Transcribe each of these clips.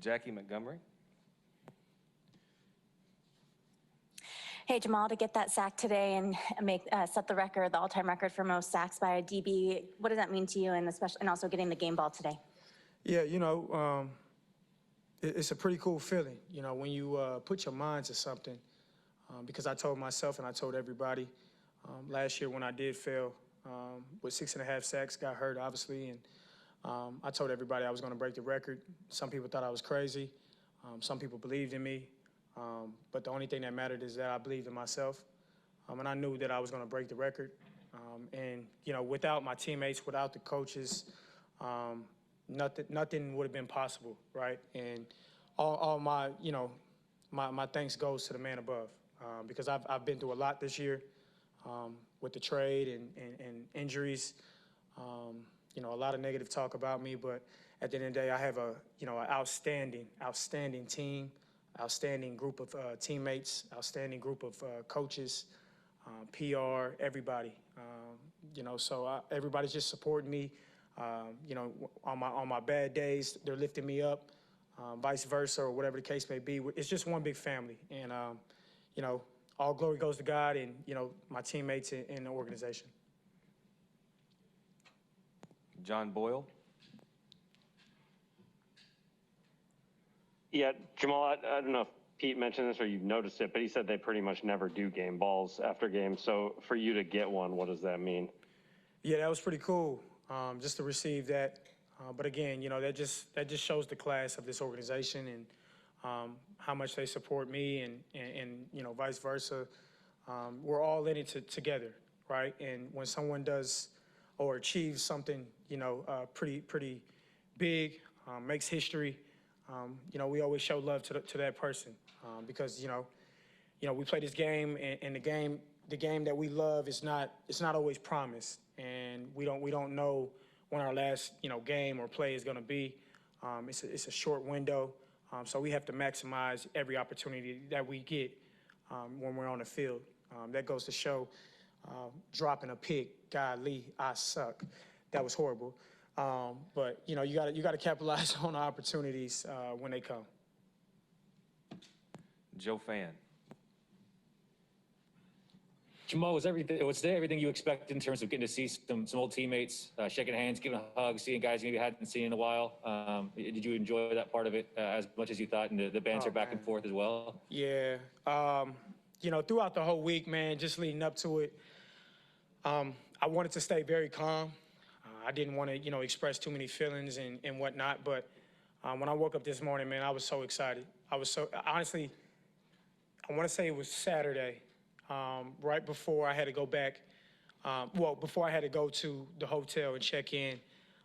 Jackie Montgomery. Hey, Jamal, to get that sack today and set the record, the all-time record for most sacks by a DB, what does that mean to you, and also getting the game ball today? Yeah, it's a pretty cool feeling, when you put your mind to something, because I told myself and I told everybody last year when I did fail with 6.5 sacks, got hurt, obviously, and I told everybody I was going to break the record. Some people thought I was crazy. Some people believed in me. But the only thing that mattered is that I believed in myself, and I knew that I was going to break the record. And without my teammates, without the coaches, nothing would have been possible, right? And all my, my thanks goes to the man above, because I've been through a lot this year with the trade and injuries. A lot of negative talk about me, but at the end of the day, I have an outstanding team. Outstanding group of teammates, outstanding group of coaches, PR, everybody. So everybody's just supporting me. On my bad days, they're lifting me up, vice versa, or whatever the case may be. It's just one big family, and all glory goes to God and my teammates in the organization. John Boyle. Yeah, Jamal, I don't know if Pete mentioned this or you've noticed it, but he said they pretty much never do game balls after games. So for you to get one, what does that mean? Yeah, that was pretty cool, just to receive that. But again, that just shows the class of this organization and how much they support me and vice versa. We're all in it together, right? And when someone does or achieves something, pretty big, makes history, we always show love to that person because, we play this game and the game that we love it's not always promised, and we don't know when our last, game or play is going to be. It's a short window, so we have to maximize every opportunity that we get when we're on the field. That goes to show dropping a pick, golly, I suck. That was horrible. But you got to capitalize on the opportunities when they come. Joe Fan. Jamal, was today everything you expected in terms of getting to see some old teammates, shaking hands, giving hugs, seeing guys you maybe hadn't seen in a while? Did you enjoy that part of it as much as you thought, and the banter back and forth as well? Yeah. Throughout the whole week, man, just leading up to it, I wanted to stay very calm. I didn't want to, express too many feelings and whatnot. But when I woke up this morning, man, I was so excited. Honestly, I want to say it was Saturday, right before I had to go back. Before I had to go to the hotel and check in,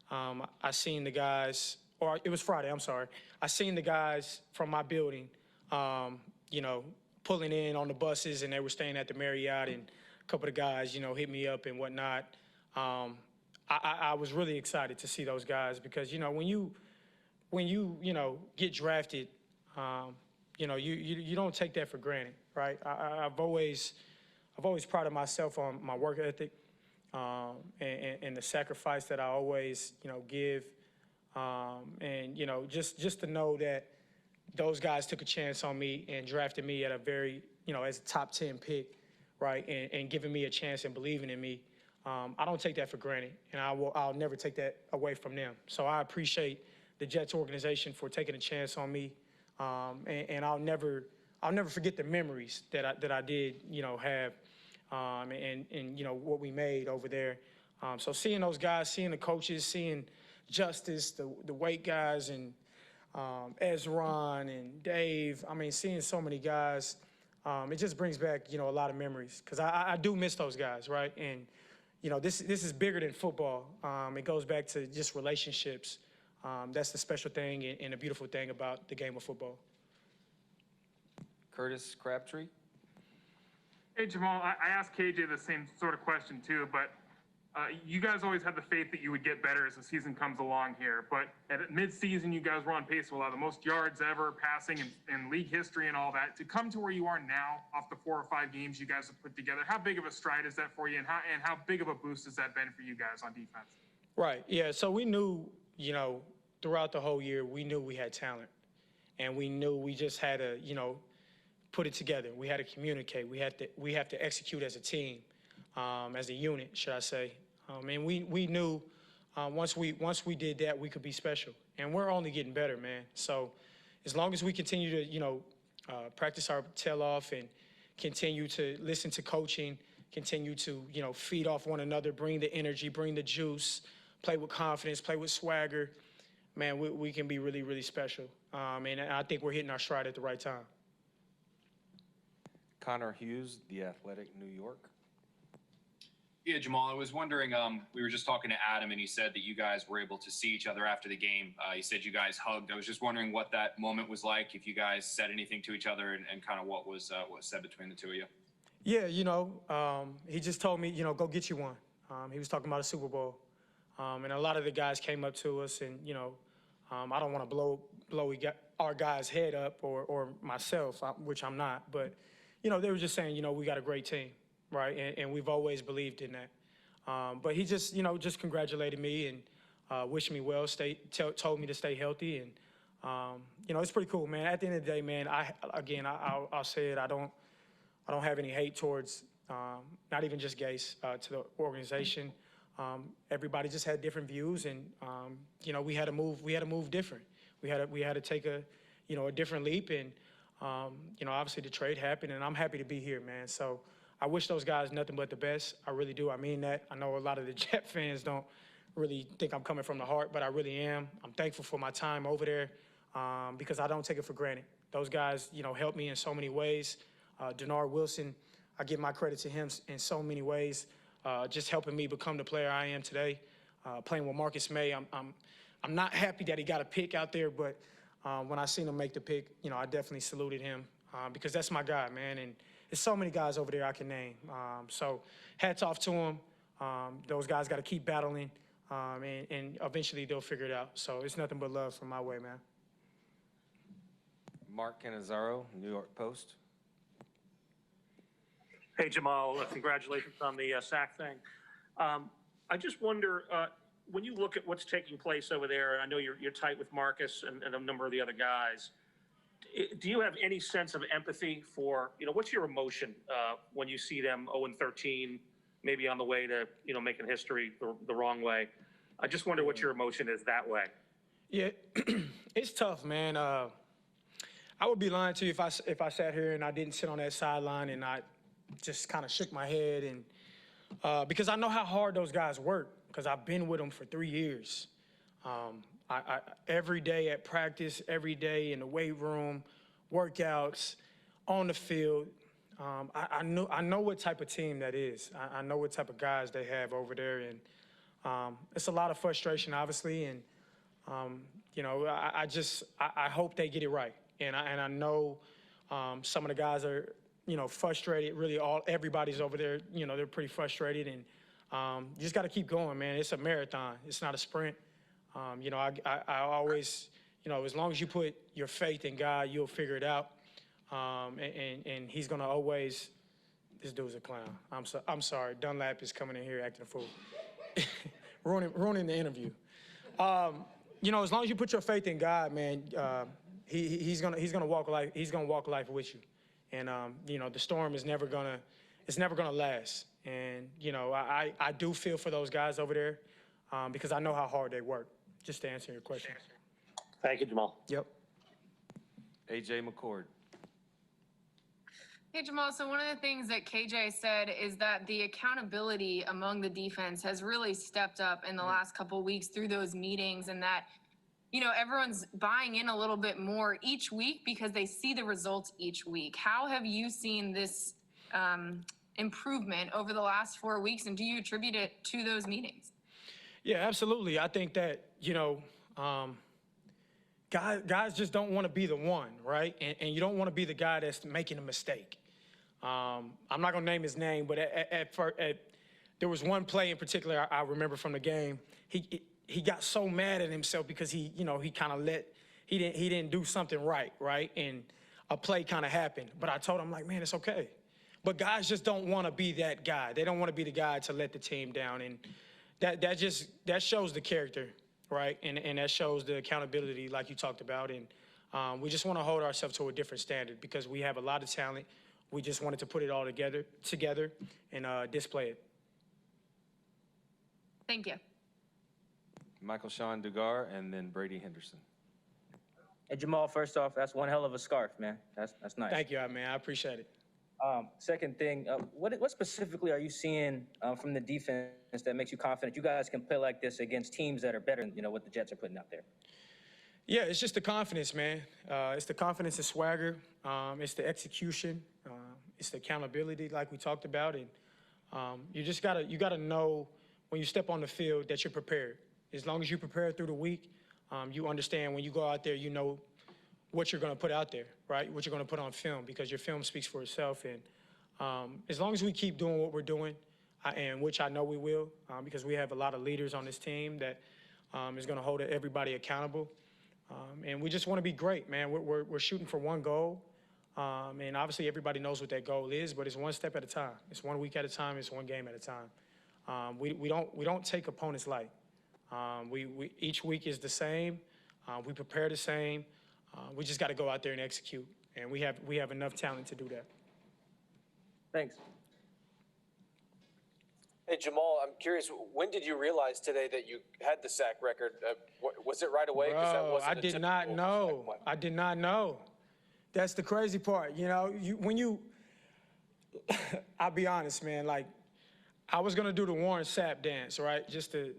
I seen the guys, or it was Friday, I'm sorry. I seen the guys from my building, pulling in on the buses, and they were staying at the Marriott, and a couple of guys, hit me up and whatnot. I was really excited to see those guys because, when you get drafted, you don't take that for granted, right? I've always prided myself on my work ethic and the sacrifice that I always, give. And, just to know that those guys took a chance on me and drafted me at a very, as a top 10 pick, right? And giving me a chance and believing in me. I don't take that for granted, and I'll never take that away from them. So I appreciate the Jets organization for taking a chance on me, and I'll never forget the memories that I did, have, and what we made over there. So seeing those guys, seeing the coaches, seeing Justice, the weight guys, and Ezron and Dave. I mean, seeing so many guys, it just brings back, a lot of memories because I do miss those guys, right? And this is bigger than football. It goes back to just relationships. That's the special thing and the beautiful thing about the game of football. Curtis Crabtree. Hey, Jamal, I asked KJ the same sort of question too, but you guys always had the faith that you would get better as the season comes along here. But at mid-season, you guys were on pace to allow the most yards ever passing in league history and all that. To come to where you are now off the 4 or 5 games you guys have put together, how big of a stride is that for you, and how big of a boost has that been for you guys on defense? Right, yeah, so we knew, throughout the whole year, we knew we had talent. and we knew we just had to, put it together. We had to communicate. We have to execute as a team, as a unit, should I say. And we knew once we did that, we could be special. And we're only getting better, man. So as long as we continue to, practice our tail off and continue to listen to coaching, continue to, feed off one another, bring the energy, bring the juice, play with confidence, play with swagger, man, we can be really, really special. And I think we're hitting our stride at the right time. Connor Hughes, The Athletic, New York. Yeah, Jamal, I was wondering, we were just talking to Adam, and he said that you guys were able to see each other after the game. He said you guys hugged. I was just wondering what that moment was like, if you guys said anything to each other, and kind of what was said between the two of you. Yeah, he just told me, go get you one. He was talking about a Super Bowl. And a lot of the guys came up to us, and, I don't want to blow our guy's head up or myself, which I'm not, but, they were just saying, we got a great team, right? And we've always believed in that. But he just, just congratulated me and wished me well, told me to stay healthy. And, it's pretty cool, man. At the end of the day, man, I'll say it, I don't have any hate towards, not even just Gase, to the organization. Everybody just had different views, and we had to move different. We had to take a different leap, and obviously the trade happened, and I'm happy to be here, man. So I wish those guys nothing but the best. I really do. I mean that. I know a lot of the Jet fans don't really think I'm coming from the heart, but I really am. I'm thankful for my time over there because I don't take it for granted. Those guys, helped me in so many ways. Denard Wilson, I give my credit to him in so many ways, just helping me become the player I am today. Playing with Marcus May, I'm not happy that he got a pick out there, but when I seen him make the pick, I definitely saluted him because that's my guy, man. And there's so many guys over there I can name. So hats off to him. Those guys got to keep battling, and eventually they'll figure it out. So it's nothing but love from my way, man. Mark Cannizzaro, New York Post. Hey, Jamal, congratulations on the sack thing. I just wonder, when you look at what's taking place over there, and I know you're tight with Marcus and a number of the other guys, do you have any sense of empathy for, what's your emotion when you see them 0-13, maybe on the way to, making history the wrong way? I just wonder what your emotion is that way. Yeah, it's tough, man. I would be lying to you if I sat here and I didn't sit on that sideline and I just kind of shook my head, and because I know how hard those guys work, because I've been with them for 3 years. I every day at practice, every day in the weight room, workouts, on the field. I know what type of team that is. I know what type of guys they have over there, and it's a lot of frustration, obviously, and I hope they get it right, and I know some of the guys are frustrated. Really, everybody's over there. They're pretty frustrated, and you just got to keep going, man. It's a marathon. It's not a sprint. I always, as long as you put your faith in God, you'll figure it out. And he's gonna always. This dude's a clown. I'm sorry. Dunlap is coming in here acting a fool, ruining the interview. As long as you put your faith in God, man, he's gonna walk life. He's gonna walk life with you. And the storm is never gonna last. And I do feel for those guys over there because I know how hard they work. Just to answer your question. Thank you, Jamal. Yep. AJ McCord. Hey, Jamal, so one of the things that KJ said is that the accountability among the defense has really stepped up in the last couple of weeks through those meetings, and that, everyone's buying in a little bit more each week because they see the results each week. How have you seen this improvement over the last 4 weeks, and do you attribute it to those meetings? Yeah, absolutely. I think that, guys just don't want to be the one, right? And you don't want to be the guy that's making a mistake. I'm not going to name his name, but there was one play in particular I remember from the game. He got so mad at himself because he didn't do something right? And a play kind of happened. But I told him, man, it's okay. But guys just don't want to be that guy. They don't want to be the guy to let the team down. And that shows the character, right? And that shows the accountability like you talked about. And we just want to hold ourselves to a different standard because we have a lot of talent. We just wanted to put it all together and display it. Thank you. Michael Sean Dugar, and then Brady Henderson. Hey, Jamal, first off, that's one hell of a scarf, man. That's nice. Thank you, man. I appreciate it. Second thing, what specifically are you seeing from the defense that makes you confident you guys can play like this against teams that are better than, you know, what the Jets are putting out there? Yeah, it's just the confidence, man. It's the confidence and swagger. It's the execution. It's the accountability, like we talked about. And you just gotta know when you step on the field that you're prepared. As long as you prepare through the week, you understand when you go out there, you know what you're going to put out there, right? What you're going to put on film, because your film speaks for itself. And as long as we keep doing what we're doing, and which I know we will, because we have a lot of leaders on this team that is going to hold everybody accountable. And we just want to be great, man. We're shooting for one goal. And obviously everybody knows what that goal is, but it's one step at a time. It's 1 week at a time. It's one game at a time. We don't take opponents light. Each week is the same. We prepare the same. We just got to go out there and execute, and we have enough talent to do that. Thanks. Hey, Jamal, I'm curious, when did you realize today that you had the sack record? Was it right away? 'Cause that Bro, wasn't I a did not typical know. sack one. I did not know. That's the crazy part. You know, I'll be honest, man. Like, I was gonna do the Warren Sapp dance, right? Just to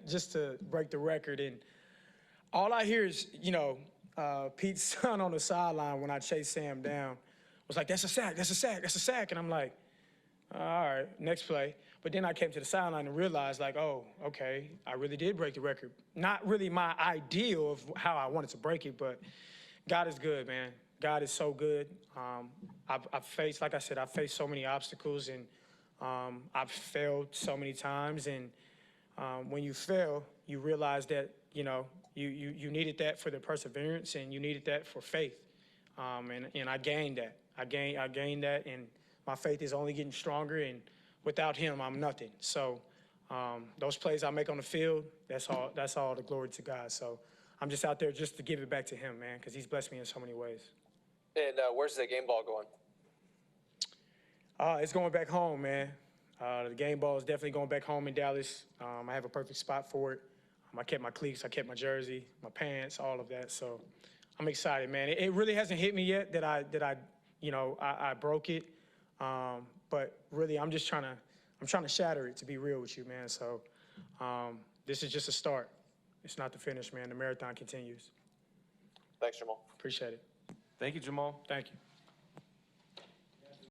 just to break the record. And all I hear is, you know, Pete's son on the sideline when I chased Sam down was like, "That's a sack. That's a sack. That's a sack." And I'm like, all right, next play. But then I came to the sideline and realized, like, oh, okay, I really did break the record. Not really my ideal of how I wanted to break it, but God is good, man. God is so good. I've faced, like I said, I've faced so many obstacles, and I've failed so many times. And when you fail, you realize that, you know, you needed that for the perseverance, and you needed that for faith. And I gained that. I gained that, and my faith is only getting stronger, and without him, I'm nothing. So those plays I make on the field, that's all the glory to God. So I'm just out there just to give it back to him, man, because he's blessed me in so many ways. And where's the game ball going? It's going back home, man. The game ball is definitely going back home in Dallas. I have a perfect spot for it. I kept my cleats, I kept my jersey, my pants, all of that. So I'm excited, man. It really hasn't hit me yet that I broke it. But really, I'm trying to shatter it, to be real with you, man. So this is just a start. It's not the finish, man. The marathon continues. Thanks, Jamal. Appreciate it. Thank you, Jamal. Thank you.